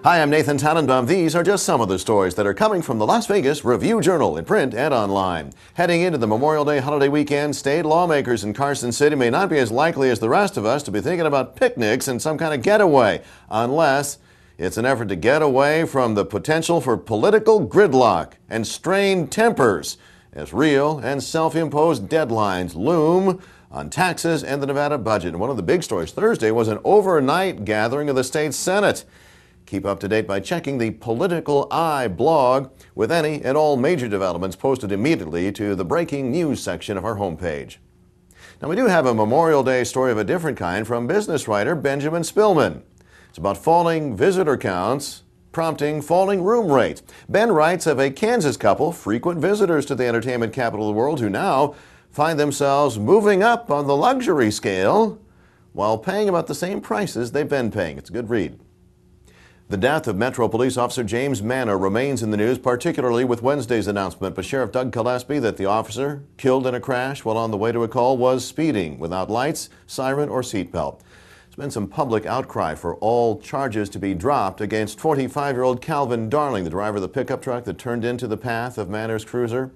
Hi, I'm Nathan Tannenbaum. These are just some of the stories that are coming from the Las Vegas Review-Journal in print and online. Heading into the Memorial Day holiday weekend, state lawmakers in Carson City may not be as likely as the rest of us to be thinking about picnics and some kind of getaway, unless it's an effort to get away from the potential for political gridlock and strained tempers as real and self-imposed deadlines loom on taxes and the Nevada budget. And one of the big stories Thursday was an overnight gathering of the state Senate. Keep up to date by checking the Political Eye blog with any and all major developments posted immediately to the breaking news section of our homepage. Now, we do have a Memorial Day story of a different kind from business writer Benjamin Spillman. It's about falling visitor counts prompting falling room rates. Ben writes of a Kansas couple, frequent visitors to the entertainment capital of the world, who now find themselves moving up on the luxury scale while paying about the same prices they've been paying. It's a good read. The death of Metro Police Officer James Manor remains in the news, particularly with Wednesday's announcement by Sheriff Doug Gillespie that the officer, killed in a crash while on the way to a call, was speeding without lights, siren, or seatbelt. There's been some public outcry for all charges to be dropped against 45-year-old Calvin Darling, the driver of the pickup truck that turned into the path of Manor's cruiser.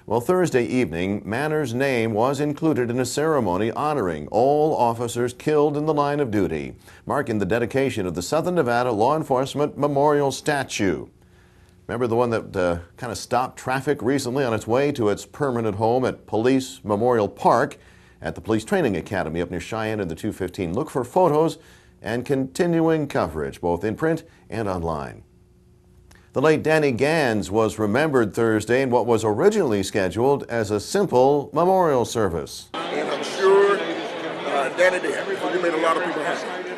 Well, Thursday evening, Manor's name was included in a ceremony honoring all officers killed in the line of duty, marking the dedication of the Southern Nevada Law Enforcement Memorial Statue. Remember the one that kind of stopped traffic recently on its way to its permanent home at Police Memorial Park at the Police Training Academy up near Cheyenne and the 215. Look for photos and continuing coverage, both in print and online. The late Danny Gans was remembered Thursday in what was originally scheduled as a simple memorial service. And I'm sure Danny did. He made a lot of people happy.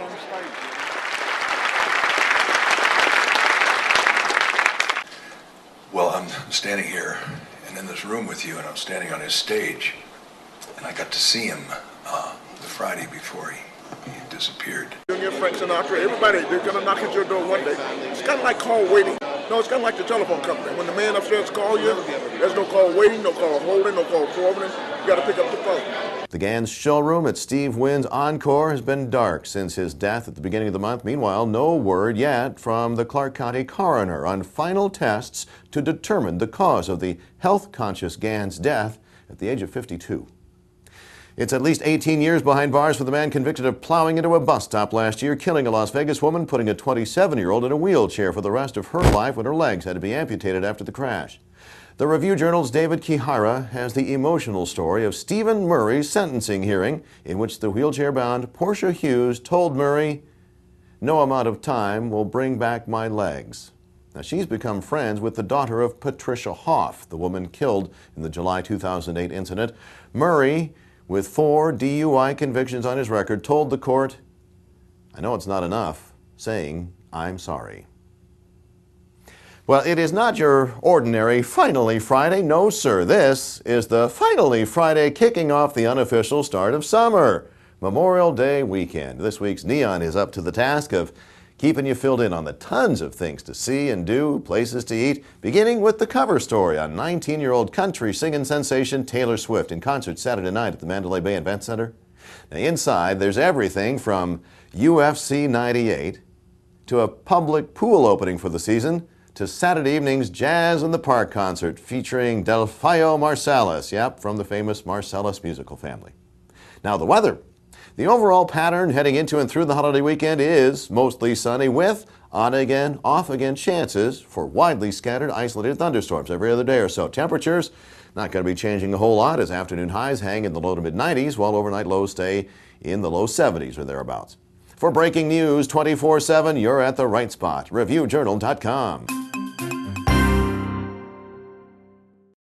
Well, I'm standing here and in this room with you, and I'm standing on his stage, and I got to see him the Friday before he disappeared. Junior, Frank Sinatra, everybody, they're going to knock at your door one day. It's kind of like call waiting. No, it's kind of like the telephone company. When the man upstairs calls you, there's no call waiting, no call holding, no call forwarding. You got to pick up the phone. The Gans showroom at Steve Wynn's Encore has been dark since his death at the beginning of the month. Meanwhile, no word yet from the Clark County coroner on final tests to determine the cause of the health-conscious Gans' death at the age of 52. It's at least 18 years behind bars for the man convicted of plowing into a bus stop last year, killing a Las Vegas woman, putting a 27-year-old in a wheelchair for the rest of her life when her legs had to be amputated after the crash. The Review-Journal's David Kihara has the emotional story of Stephen Murray's sentencing hearing, in which the wheelchair-bound Portia Hughes told Murray, "No amount of time will bring back my legs." Now, she's become friends with the daughter of Patricia Hoff, the woman killed in the July 2008 incident. Murray, with 4 DUI convictions on his record, told the court, "I know it's not enough," saying, "I'm sorry." Well, it is not your ordinary Finally Friday. No, sir. This is the Finally Friday, kicking off the unofficial start of summer, Memorial Day weekend. This week's Neon is up to the task of keeping you filled in on the tons of things to see and do, places to eat, beginning with the cover story on 19-year-old country singing sensation Taylor Swift in concert Saturday night at the Mandalay Bay Event Center. Now, inside, there's everything from UFC 98 to a public pool opening for the season to Saturday evening's Jazz in the Park concert featuring Delfeayo Marsalis, yep, from the famous Marsalis musical family. Now, the weather. The overall pattern heading into and through the holiday weekend is mostly sunny with on-again, off-again chances for widely scattered isolated thunderstorms every other day or so. Temperatures not going to be changing a whole lot as afternoon highs hang in the low to mid-90s while overnight lows stay in the low 70s or thereabouts. For breaking news 24/7, you're at the right spot. ReviewJournal.com.